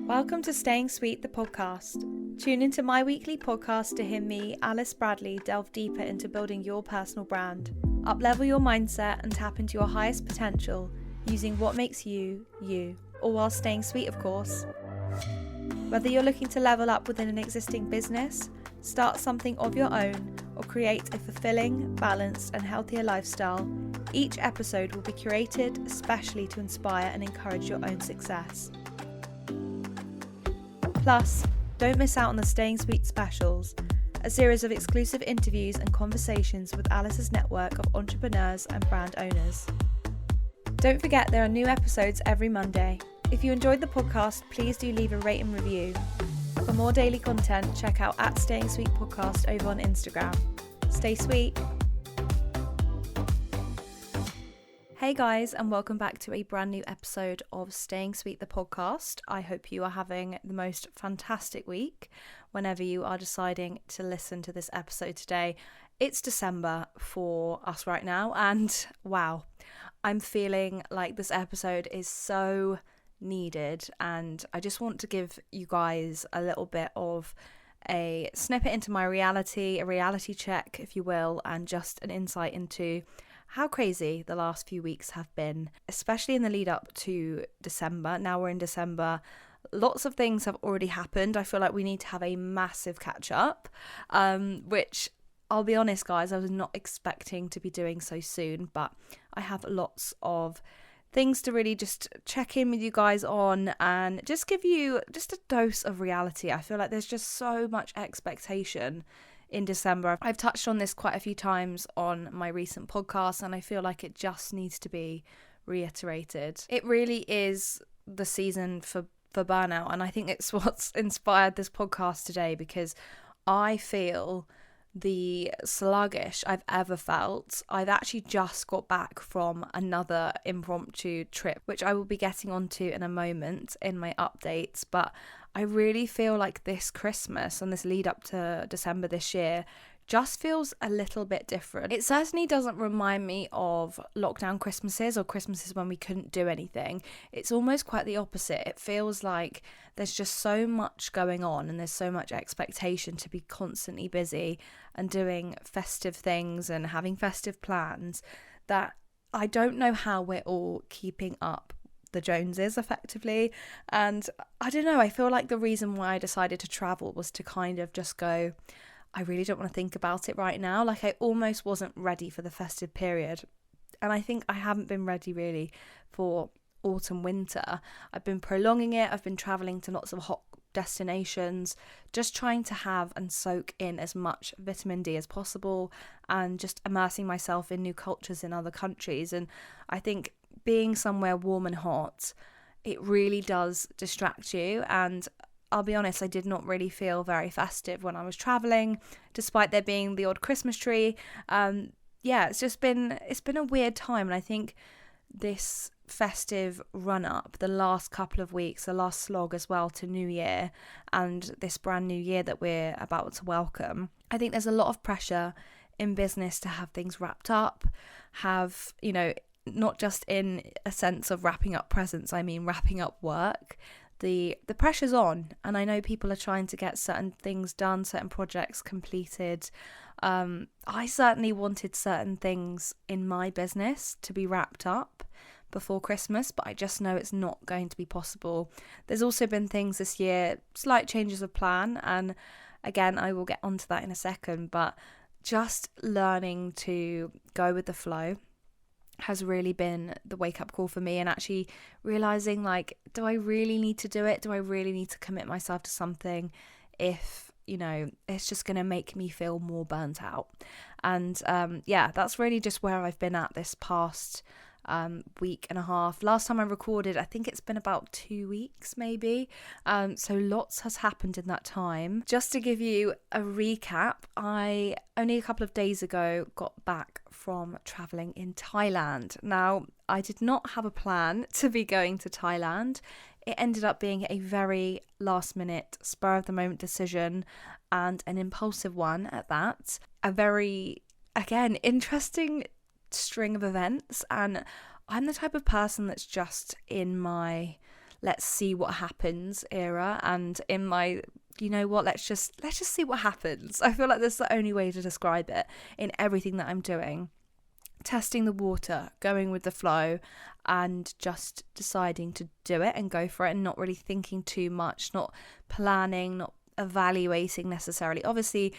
Welcome to Staying Sweet, the podcast. Tune into my weekly podcast to hear me, Alice Bradley, delve deeper into building your personal brand, up-level your mindset and tap into your highest potential using what makes you, you, all while staying sweet, of course. Whether you're looking to level up within an existing business, start something of your own, or create a fulfilling, balanced and healthier lifestyle, each episode will be curated especially to inspire and encourage your own success. Plus, don't miss out on the Staying Sweet specials, a series of exclusive interviews and conversations with Alice's network of entrepreneurs and brand owners. Don't forget there are new episodes every Monday. If you enjoyed the podcast, please do leave a rate and review. For more daily content, check out @StayingSweetPodcast over on Instagram. Stay sweet. Hey guys, and welcome back to a brand new episode of Staying Sweet, the podcast. I hope you are having the most fantastic week whenever you are deciding to listen to this episode today. It's December for us right now, and wow, I'm feeling like this episode is so needed, and I just want to give you guys a little bit of a snippet into my reality, a reality check, if you will, and just an insight into how crazy the last few weeks have been, especially in the lead up to December. Now we're in December. Lots of things have already happened. I feel like we need to have a massive catch up, which I'll be honest, guys, I was not expecting to be doing so soon, but I have lots of things to really just check in with you guys on and just give you just a dose of reality. I feel like there's just so much expectation in December. I've touched on this quite a few times on my recent podcast, and I feel like it just needs to be reiterated. It really is the season for burnout, and I think it's what's inspired this podcast today, because I feel the sluggish I've ever felt. I've actually just got back from another impromptu trip, which I will be getting onto in a moment in my updates, but I really feel like this Christmas and this lead up to December this year just feels a little bit different. It certainly doesn't remind me of lockdown Christmases or Christmases when we couldn't do anything. It's almost quite the opposite. It feels like there's just so much going on and there's so much expectation to be constantly busy and doing festive things and having festive plans that I don't know how we're all keeping up the Joneses effectively. And I don't know, I feel like the reason why I decided to travel was to kind of just go, I really don't want to think about it right now. Like, I almost wasn't ready for the festive period, and I think I haven't been ready really for autumn winter. I've been prolonging it. I've been traveling to lots of hot destinations, just trying to have and soak in as much vitamin D as possible and just immersing myself in new cultures in other countries. And I think being somewhere warm and hot, it really does distract you. And I'll be honest, I did not really feel very festive when I was traveling, despite there being the odd Christmas tree. It's been a weird time. And I think this festive run up, the last couple of weeks, the last slog as well to New Year and this brand new year that we're about to welcome, I think there's a lot of pressure in business to have things wrapped up, have, not just in a sense of wrapping up presents, I mean wrapping up work. The pressure's on, and I know people are trying to get certain things done, certain projects completed. I certainly wanted certain things in my business to be wrapped up before Christmas, but I just know it's not going to be possible. There's also been things this year, slight changes of plan, and again, I will get onto that in a second, but just learning to go with the flow has really been the wake-up call for me, and actually realising, like, do I really need to do it? Do I really need to commit myself to something if, it's just going to make me feel more burnt out? And that's really just where I've been at this past week and a half. Last time I recorded, I think it's been about 2 weeks maybe, so lots has happened in that time. Just to give you a recap, I only a couple of days ago got back from traveling in Thailand. Now, I did not have a plan to be going to Thailand. It ended up being a very last minute, spur of the moment decision, and an impulsive one at that. A very, again, interesting string of events, and I'm the type of person that's just in my let's see what happens era, and in my, you know what, let's just see what happens. I feel like that's the only way to describe it in everything that I'm doing. Testing the water, going with the flow, and just deciding to do it and go for it, and not really thinking too much, not planning, not evaluating necessarily. Obviously,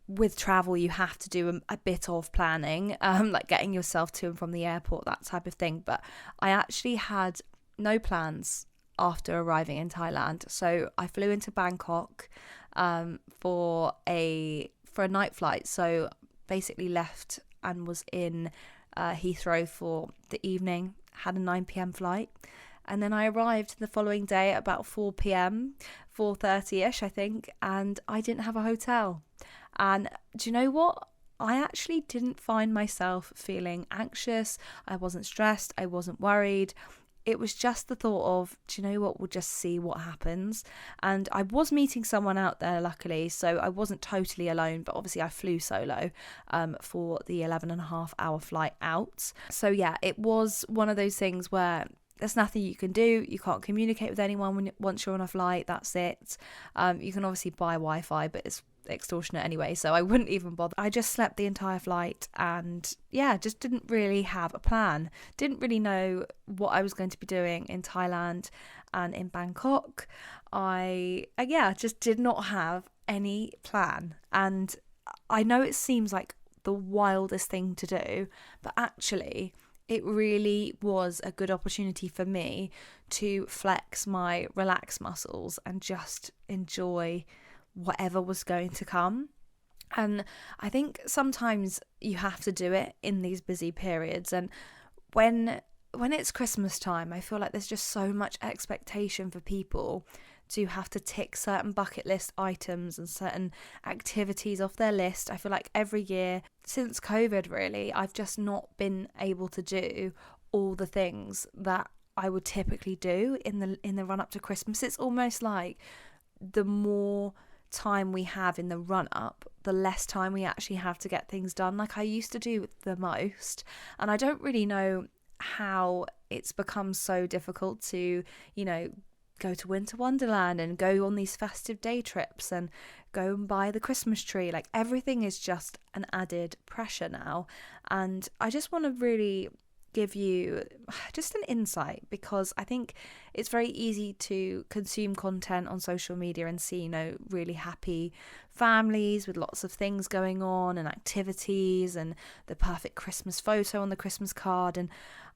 with travel, you have to do a bit of planning, like getting yourself to and from the airport, that type of thing. But I actually had no plans after arriving in Thailand. So I flew into Bangkok for a night flight. So basically left and was in Heathrow for the evening, had a 9 p.m. flight. And then I arrived the following day at about 4 p.m, 4:30ish, I think, and I didn't have a hotel. And do you know what? I actually didn't find myself feeling anxious. I wasn't stressed. I wasn't worried. It was just the thought of, do you know what? We'll just see what happens. And I was meeting someone out there, luckily, so I wasn't totally alone. But obviously I flew solo for the 11.5-hour flight out. So yeah, it was one of those things where there's nothing you can do. You can't communicate with anyone once you're on a flight. That's it. You can obviously buy Wi-Fi, but it's extortionate anyway, so I wouldn't even bother. I just slept the entire flight, and yeah, just didn't really have a plan. Didn't really know what I was going to be doing in Thailand and in Bangkok. I just did not have any plan. And I know it seems like the wildest thing to do, but actually it really was a good opportunity for me to flex my relax muscles and just enjoy whatever was going to come. And I think sometimes you have to do it in these busy periods. And when it's Christmas time, I feel like there's just so much expectation for people to have to tick certain bucket list items and certain activities off their list. I feel like every year since COVID, really, I've just not been able to do all the things that I would typically do in the run up to Christmas. It's almost like the more time we have in the run up, the less time we actually have to get things done. Like I used to do the most, and I don't really know how it's become so difficult to, you know, go to Winter Wonderland and go on these festive day trips and go and buy the Christmas tree. Like everything is just an added pressure now. And I just want to really give you just an insight, because I think it's very easy to consume content on social media and see, you know, really happy families with lots of things going on and activities and the perfect Christmas photo on the Christmas card. And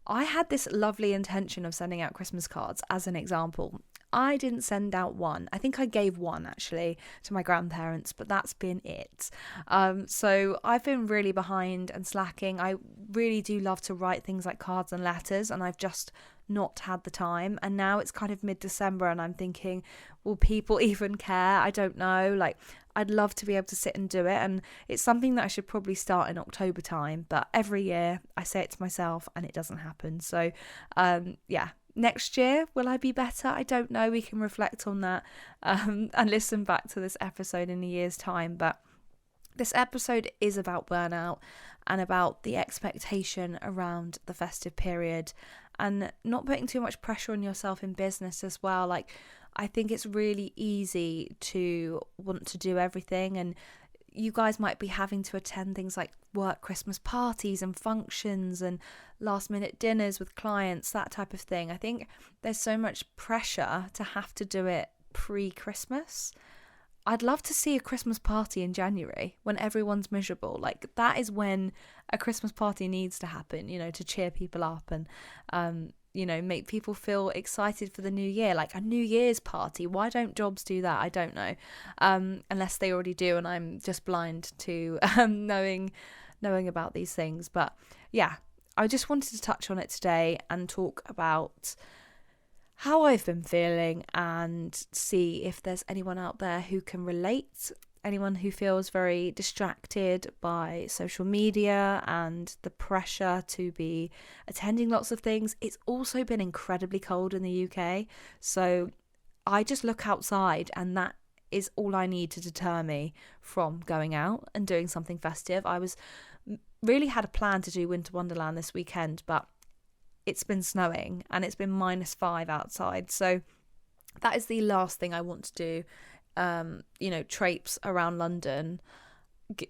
I had this lovely intention of sending out Christmas cards as an example. I didn't send out one. I think I gave one actually to my grandparents, but that's been it. So I've been really behind and slacking. I really do love to write things like cards and letters, and I've just not had the time. And now it's kind of mid-December and I'm thinking, will people even care? I don't know. Like, I'd love to be able to sit and do it, and it's something that I should probably start in October time, but every year I say it to myself and it doesn't happen. So yeah, next year, will I be better? I don't know. We can reflect on that and listen back to this episode in a year's time. But this episode is about burnout and about the expectation around the festive period and not putting too much pressure on yourself in business as well. Like, I think it's really easy to want to do everything, and you guys might be having to attend things like work Christmas parties and functions and last minute dinners with clients, that type of thing. I think there's so much pressure to have to do it pre-Christmas. I'd love to see a Christmas party in January when everyone's miserable. Like, that is when a Christmas party needs to happen, you know, to cheer people up and, you know, make people feel excited for the new year, like a New Year's party. Why don't jobs do that? I don't know, unless they already do and I'm just blind to knowing about these things. But yeah, I just wanted to touch on it today and talk about how I've been feeling and see if there's anyone out there who can relate, anyone who feels very distracted by social media and the pressure to be attending lots of things. It's also been incredibly cold in the UK, so I just look outside and that is all I need to deter me from going out and doing something festive. I was really had a plan to do Winter Wonderland this weekend, but it's been snowing and it's been -5 outside. So that is the last thing I want to do. Traipse around London.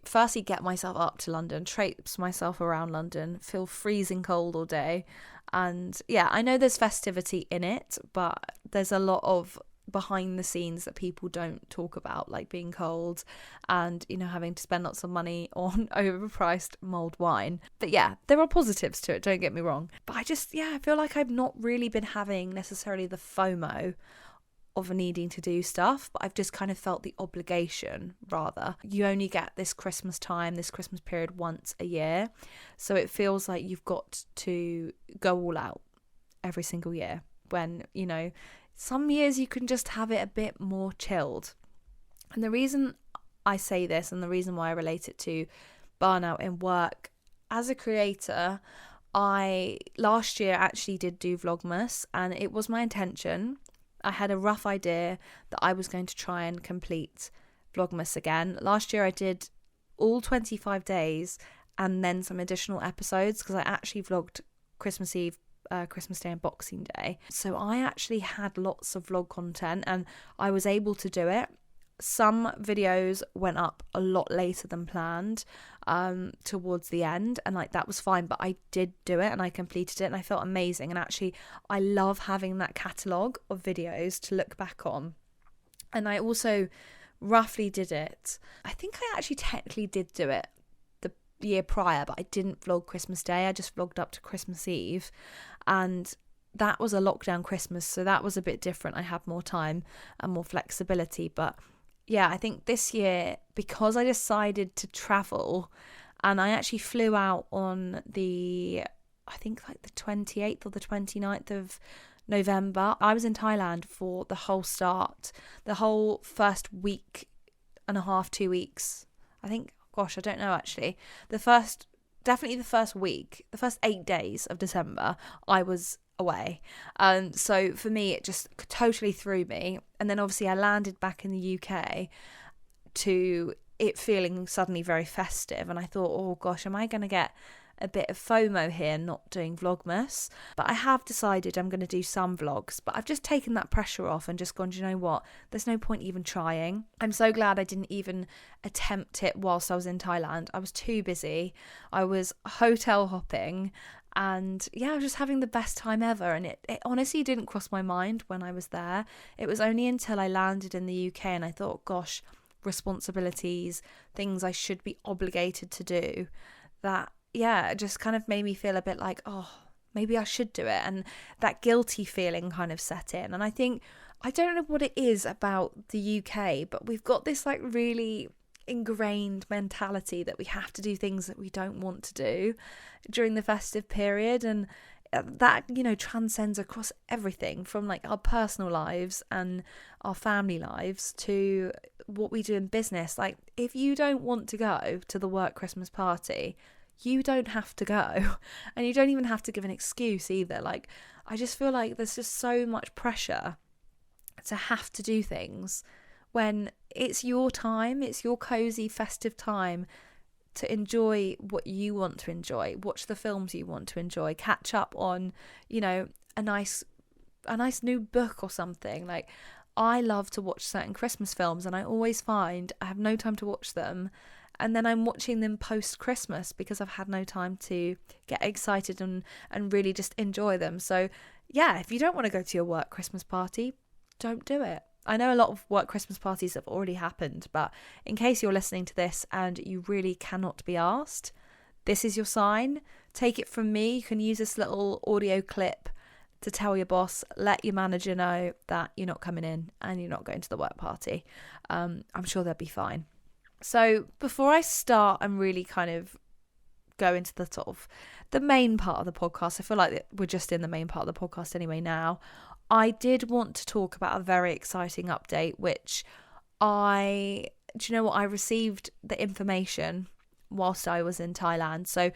Firstly, get myself up to London, traipse myself around London, feel freezing cold all day. And yeah, I know there's festivity in it, but there's a lot of behind the scenes that people don't talk about, like being cold and, having to spend lots of money on overpriced mulled wine. But yeah, there are positives to it, don't get me wrong. But I feel like I've not really been having necessarily the FOMO of needing to do stuff, but I've just kind of felt the obligation, rather. You only get this Christmas period once a year, so it feels like you've got to go all out every single year, when some years you can just have it a bit more chilled. And the reason I say this, and the reason why I relate it to burnout in work, as a creator, I last year actually did do Vlogmas, and it was my intention. I had a rough idea that I was going to try and complete Vlogmas again. Last year I did all 25 days and then some additional episodes, because I actually vlogged Christmas Eve, Christmas Day and Boxing Day. So I actually had lots of vlog content and I was able to do it. Some videos went up a lot later than planned, towards the end, and that was fine, but I did do it and I completed it and I felt amazing. And actually I love having that catalogue of videos to look back on. And I also roughly did it, I think I actually technically did do it the year prior, but I didn't vlog Christmas Day. I just vlogged up to Christmas Eve, and that was a lockdown Christmas, so that was a bit different. I had more time and more flexibility. But yeah, I think this year, because I decided to travel, and I actually flew out on the 28th or the 29th of November. I was in Thailand for the whole first week and a half, 2 weeks. I don't know actually. The first week, the first 8 days of December, I was away. So for me, it just totally threw me. And then obviously I landed back in the UK to it feeling suddenly very festive. And I thought, oh gosh, am I going to get a bit of FOMO here not doing Vlogmas? But I have decided I'm going to do some vlogs, but I've just taken that pressure off and just gone, do you know what? There's no point even trying. I'm so glad I didn't even attempt it whilst I was in Thailand. I was too busy. I was hotel hopping. And yeah, I was just having the best time ever. And it honestly didn't cross my mind when I was there. It was only until I landed in the UK and I thought, gosh, responsibilities, things I should be obligated to do, that, yeah, it just kind of made me feel a bit like, oh, maybe I should do it. And that guilty feeling kind of set in. And I think, I don't know what it is about the UK, but we've got this really ingrained mentality that we have to do things that we don't want to do during the festive period, and that transcends across everything from our personal lives and our family lives to what we do in business. If you don't want to go to the work Christmas party, you don't have to go, and you don't even have to give an excuse either. I just feel like there's just so much pressure to have to do things when it's your time, it's your cozy festive time to enjoy what you want to enjoy, watch the films you want to enjoy, catch up on, a nice new book or something. I love to watch certain Christmas films, and I always find I have no time to watch them, and then I'm watching them post-Christmas because I've had no time to get excited and really just enjoy them. So yeah, if you don't want to go to your work Christmas party, don't do it. I know a lot of work Christmas parties have already happened, but in case you're listening to this and you really cannot be asked, this is your sign. Take it from me. You can use this little audio clip to tell your boss, let your manager know that you're not coming in and you're not going to the work party. I'm sure they'll be fine. So before I start and really kind of go into the sort of the main part of the podcast, I feel like we're just in the main part of the podcast anyway now, I did want to talk about a very exciting update, which I received the information whilst I was in Thailand. So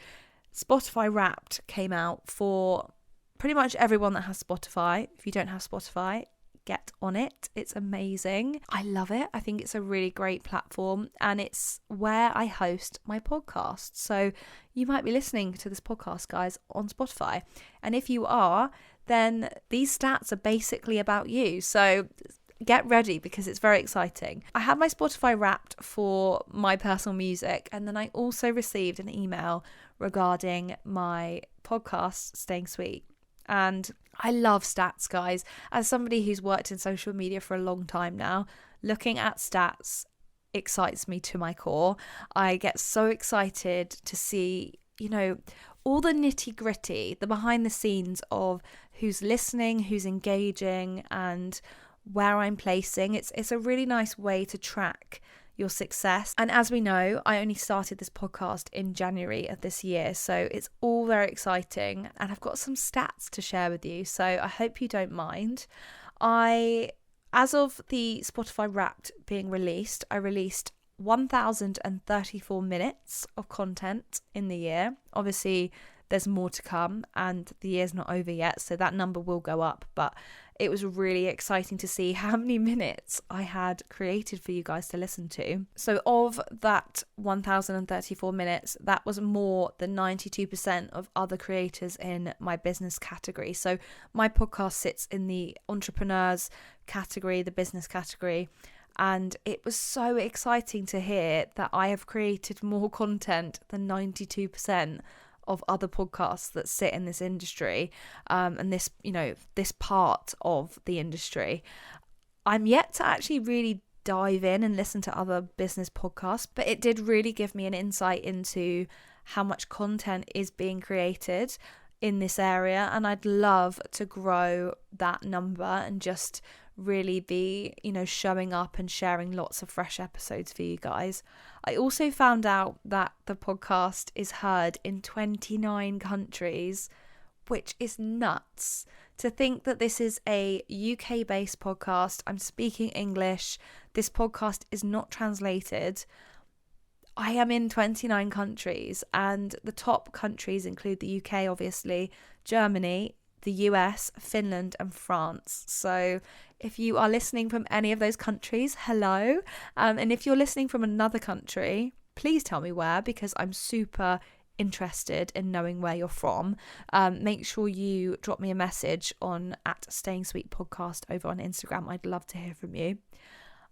Spotify Wrapped came out for pretty much everyone that has Spotify. If you don't have Spotify, get on it. It's amazing. I love it. I think it's a really great platform, and it's where I host my podcast. So you might be listening to this podcast, guys, on Spotify. And if you are, then these stats are basically about you. So get ready, because it's very exciting. I have my Spotify Wrapped for my personal music, and then I also received an email regarding my podcast, Staying Sweet. And I love stats, guys. As somebody who's worked in social media for a long time now, looking at stats excites me to my core. I get so excited to see, all the nitty gritty, the behind the scenes of who's listening, who's engaging, and where I'm placing. It's a really nice way to track your success. And as we know, I only started this podcast in January of this year, so it's all very exciting, and I've got some stats to share with you, so I hope you don't mind. As of the Spotify Wrapped being released, I released 1,034 minutes of content in the year. Obviously, there's more to come, and the year's not over yet, so that number will go up, but it was really exciting to see how many minutes I had created for you guys to listen to. So of that 1,034 minutes, that was more than 92% of other creators in my business category. So my podcast sits in the entrepreneurs category, the business category. And it was so exciting to hear that I have created more content than 92% of other podcasts that sit in this industry, and this part of the industry. I'm yet to actually really dive in and listen to other business podcasts, but it did really give me an insight into how much content is being created in this area, and I'd love to grow that number and just really be, showing up and sharing lots of fresh episodes for you guys. I also found out that the podcast is heard in 29 countries, which is nuts. To think that this is a UK-based podcast, I'm speaking English, this podcast is not translated. I am in 29 countries, and the top countries include the UK, obviously, Germany, the US, Finland, and France. So if you are listening from any of those countries, hello. And if you're listening from another country, please tell me where, because I'm super interested in knowing where you're from. Make sure you drop me a message on @StayingSweetPodcast over on Instagram. I'd love to hear from you.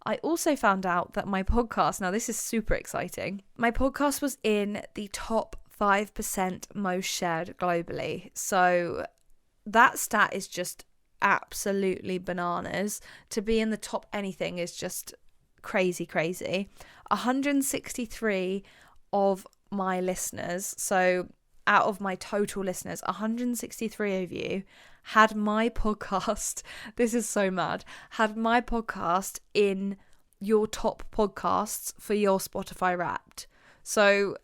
I also found out that my podcast, now this is super exciting, my podcast was in the top 5% most shared globally. So that stat is just absolutely bananas. To be in the top anything is just crazy. 163 of my listeners, so out of my total listeners, 163 of you had my podcast, this is so mad, had my podcast in your top podcasts for your Spotify Wrapped. So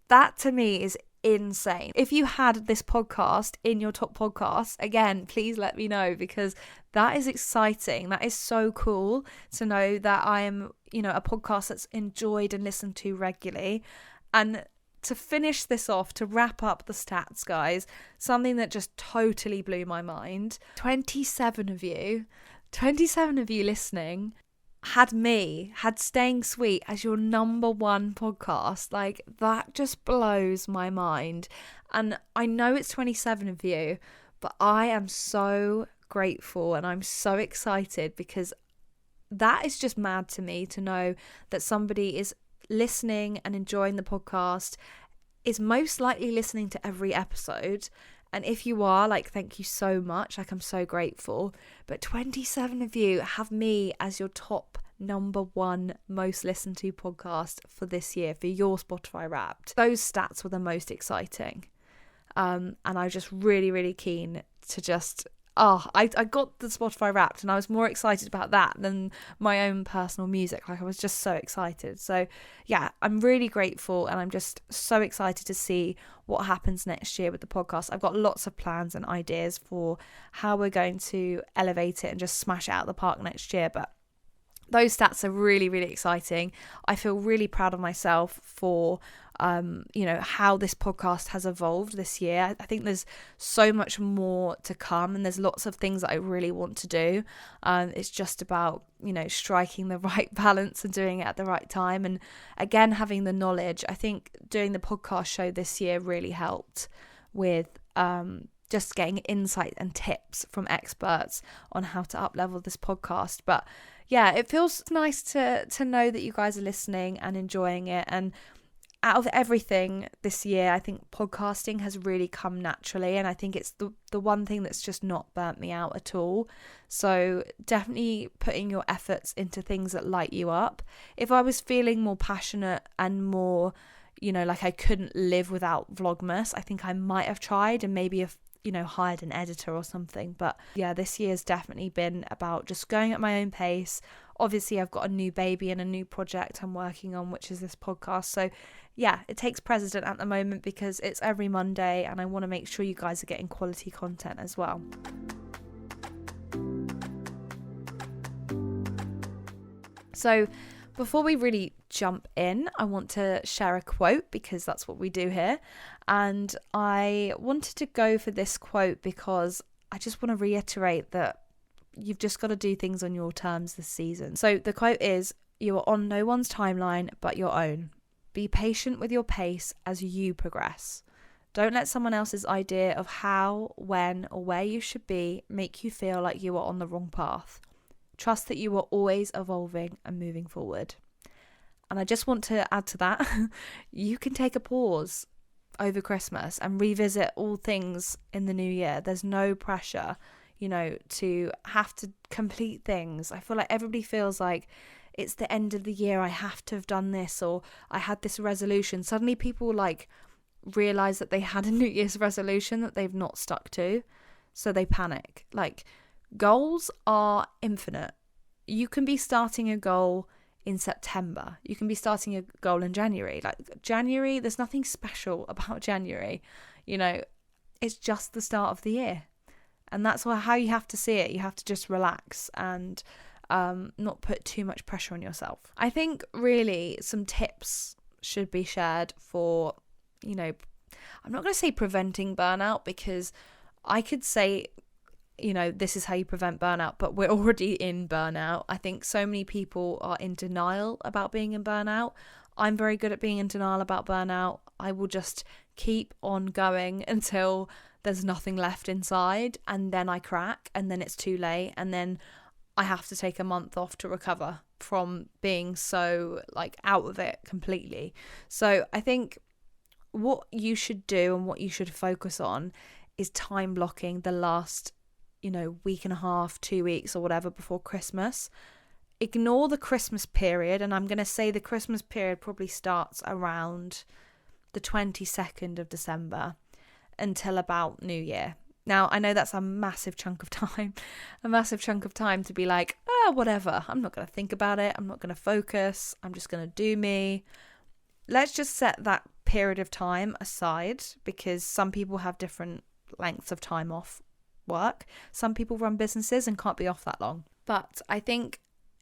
that to me is insane. If you had this podcast in your top podcasts, again, please let me know, because that is exciting. That is so cool to know that I am, a podcast that's enjoyed and listened to regularly. And to finish this off, to wrap up the stats, guys, something that just totally blew my mind. 27 of you listening had Staying Sweet as your number one podcast. Like, that just blows my mind. And I know it's 27 of you, but I am so grateful and I'm so excited, because that is just mad to me to know that somebody is listening and enjoying the podcast, is most likely listening to every episode. And if you are, thank you so much. I'm so grateful. But 27 of you have me as your top number one most listened to podcast for this year, for your Spotify Wrapped. Those stats were the most exciting. And I was just really, really keen to just... I got the Spotify Wrapped, and I was more excited about that than my own personal music. I was just so excited. So yeah, I'm really grateful, and I'm just so excited to see what happens next year with the podcast. I've got lots of plans and ideas for how we're going to elevate it and just smash it out of the park next year. But those stats are really, really exciting. I feel really proud of myself for how this podcast has evolved this year. I think there's so much more to come, and there's lots of things that I really want to do. It's just about, striking the right balance and doing it at the right time. And again, having the knowledge. I think doing the podcast show this year really helped with just getting insight and tips from experts on how to up-level this podcast. But yeah, it feels nice to know that you guys are listening and enjoying it. And out of everything this year, I think podcasting has really come naturally, and I think it's the one thing that's just not burnt me out at all. So definitely putting your efforts into things that light you up. If I was feeling more passionate and more, like I couldn't live without Vlogmas, I think I might have tried and maybe have hired an editor or something. But yeah, this year's definitely been about just going at my own pace. Obviously, I've got a new baby and a new project I'm working on, which is this podcast. So yeah, it takes precedent at the moment because it's every Monday and I want to make sure you guys are getting quality content as well. So before we really jump in, I want to share a quote because that's what we do here. And I wanted to go for this quote because I just want to reiterate that you've just got to do things on your terms this season. So the quote is, "You are on no one's timeline but your own. Be patient with your pace as you progress. Don't let someone else's idea of how, when, or where you should be make you feel like you are on the wrong path. Trust that you are always evolving and moving forward." And I just want to add to that, you can take a pause over Christmas and revisit all things in the new year. There's no pressure, to have to complete things. I feel like everybody feels like it's the end of the year, I have to have done this, or I had this resolution. Suddenly people realize that they had a New Year's resolution that they've not stuck to, so they panic. Goals are infinite. You can be starting a goal in September. You can be starting a goal in January. January, there's nothing special about January. It's just the start of the year. And that's how you have to see it. You have to just relax and not put too much pressure on yourself. I think really some tips should be shared for, I'm not going to say preventing burnout, because I could say, this is how you prevent burnout, but we're already in burnout. I think so many people are in denial about being in burnout. I'm very good at being in denial about burnout. I will just keep on going until there's nothing left inside, and then I crack, and then it's too late, and then I have to take a month off to recover from being so out of it completely. So I think what you should do and what you should focus on is time blocking the last week and a half, 2 weeks or whatever before Christmas. Ignore the Christmas period, and I'm going to say the Christmas period probably starts around the 22nd of December until about New Year. Now, I know that's a massive chunk of time to be like, whatever, I'm not going to think about it, I'm not going to focus, I'm just going to do me. Let's just set that period of time aside, because some people have different lengths of time off work. Some people run businesses and can't be off that long. But I think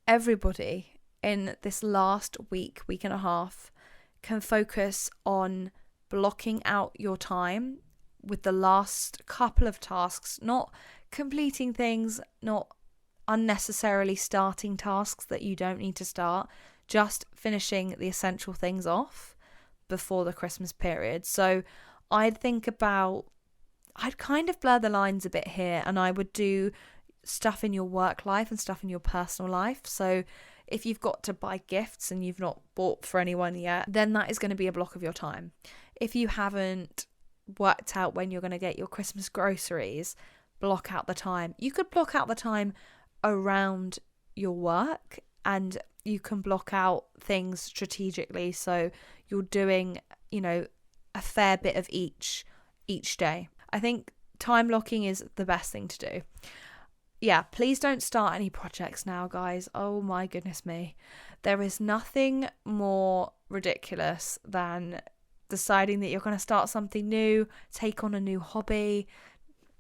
everybody in this last week and a half can focus on blocking out your time with the last couple of tasks, not completing things, not unnecessarily starting tasks that you don't need to start, just finishing the essential things off before the Christmas period. So I'd kind of blur the lines a bit here, and I would do stuff in your work life and stuff in your personal life. So if you've got to buy gifts and you've not bought for anyone yet, then that is going to be a block of your time. If you haven't worked out when you're going to get your Christmas groceries, block out the time. You could block out the time around your work, and you can block out things strategically, so you're doing, a fair bit of each day. I think time blocking is the best thing to do. Yeah, please don't start any projects now, guys. Oh my goodness me. There is nothing more ridiculous than deciding that you're going to start something new, take on a new hobby,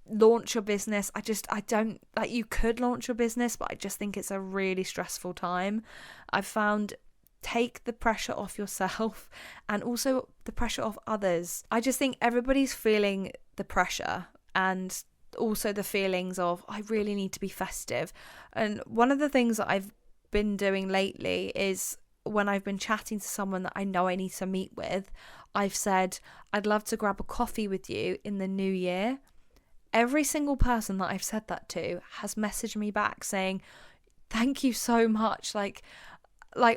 launch your business. I don't, like, you could launch your business, but I just think it's a really stressful time. I've found, take the pressure off yourself and also the pressure off others. I just think everybody's feeling the pressure and also the feelings of, I really need to be festive. And one of the things that I've been doing lately is, when I've been chatting to someone that I know I need to meet with, I've said, I'd love to grab a coffee with you in the new year. Every single person that I've said that to has messaged me back saying, thank you so much. Like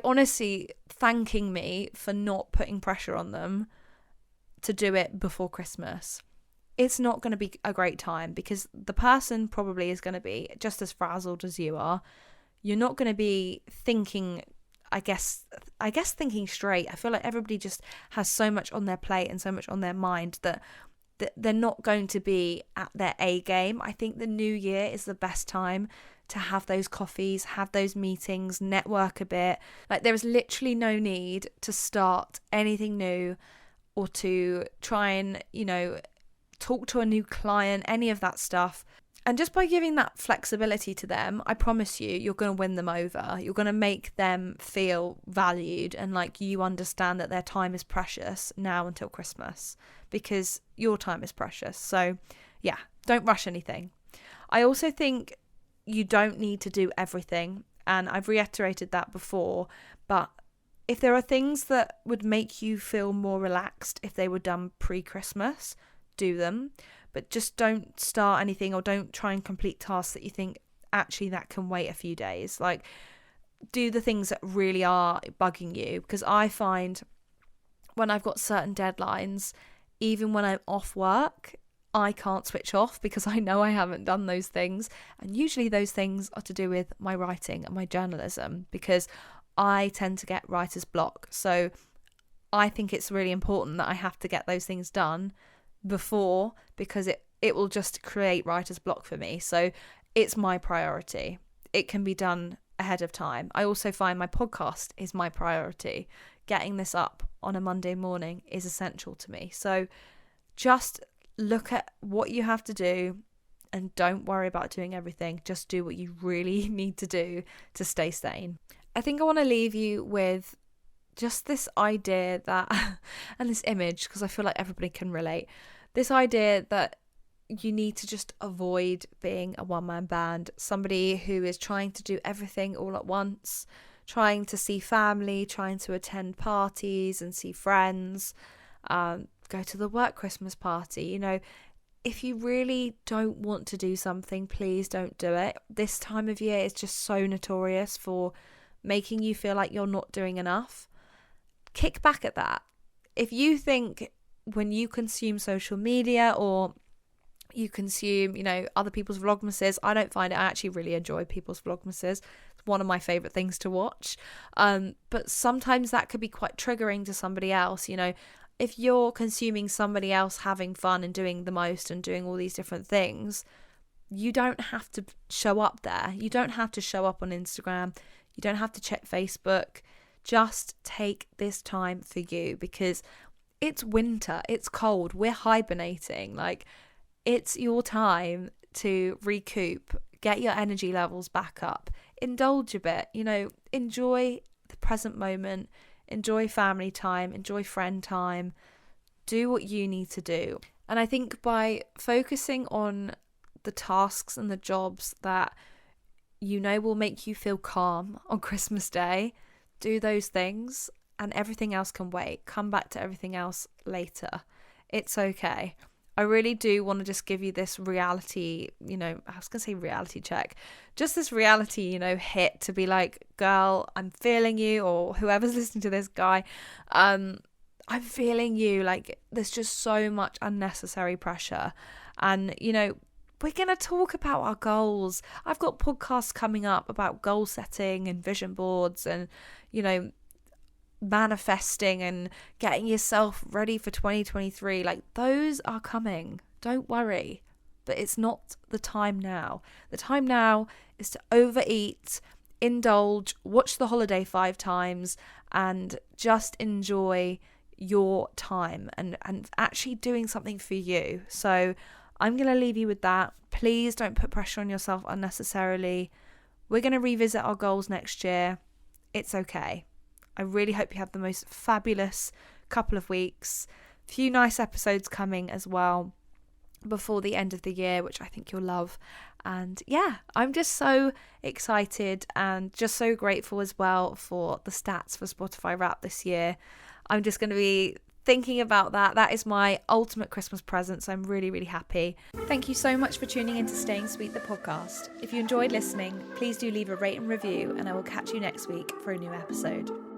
honestly, thanking me for not putting pressure on them to do it before Christmas. It's not going to be a great time because the person probably is going to be just as frazzled as you are. You're not going to be thinking, I guess thinking straight. I feel like everybody just has so much on their plate and so much on their mind that they're not going to be at their A game. I think the new year is the best time to have those coffees, have those meetings, network a bit. Like, there is literally no need to start anything new or to try and, talk to a new client, any of that stuff. And just by giving that flexibility to them, I promise you're going to win them over. You're going to make them feel valued and like you understand that their time is precious now until Christmas, because your time is precious. So yeah, don't rush anything. I also think you don't need to do everything. And I've reiterated that before, but if there are things that would make you feel more relaxed if they were done pre-Christmas, do them. But just don't start anything or don't try and complete tasks that you think actually that can wait a few days. Like, do the things that really are bugging you, because I find when I've got certain deadlines, even when I'm off work, I can't switch off because I know I haven't done those things. And usually those things are to do with my writing and my journalism, because I tend to get writer's block. So I think it's really important that I have to get those things done before, because it will just create writer's block for me. So it's my priority. It can be done ahead of time. I also find my podcast is my priority. Getting this up on a Monday morning is essential to me. So just look at what you have to do and don't worry about doing everything. Just do what you really need to do to stay sane. I think I want to leave you with just this idea that, and this image, because I feel like everybody can relate, this idea that you need to just avoid being a one-man band, somebody who is trying to do everything all at once, trying to see family, trying to attend parties and see friends, go to the work Christmas party. If you really don't want to do something, please don't do it. This time of year is just so notorious for making you feel like you're not doing enough. Kick back at that. If you think when you consume social media or you consume, other people's vlogmases, I don't find it. I actually really enjoy people's vlogmases. It's one of my favourite things to watch. But sometimes that could be quite triggering to somebody else. If you're consuming somebody else having fun and doing the most and doing all these different things, you don't have to show up there. You don't have to show up on Instagram. You don't have to check Facebook. Just take this time for you, because it's winter, it's cold, we're hibernating. Like, it's your time to recoup, get your energy levels back up, indulge a bit, enjoy the present moment, enjoy family time, enjoy friend time, do what you need to do. And I think by focusing on the tasks and the jobs that will make you feel calm on Christmas Day, do those things, and everything else can wait. Come back to everything else later. It's okay. I really do want to just give you this reality, I was going to say reality check, just this reality, hit to be like, girl, I'm feeling you, or whoever's listening to this, guy, I'm feeling you. Like, there's just so much unnecessary pressure. And, we're going to talk about our goals. I've got podcasts coming up about goal setting and vision boards and, manifesting and getting yourself ready for 2023. Like, those are coming. Don't worry. But it's not the time now. The time now is to overeat, indulge, watch The Holiday 5 times, and just enjoy your time and actually doing something for you. So I'm going to leave you with that. Please don't put pressure on yourself unnecessarily. We're going to revisit our goals next year. It's okay. I really hope you have the most fabulous couple of weeks. Few nice episodes coming as well before the end of the year, which I think you'll love. And yeah, I'm just so excited and just so grateful as well for the stats for Spotify Wrapped this year. I'm just going to be thinking about that. That is my ultimate Christmas present, so I'm really, really happy. Thank you so much for tuning in to Staying Sweet, the podcast. If you enjoyed listening, please do leave a rate and review, and I will catch you next week for a new episode.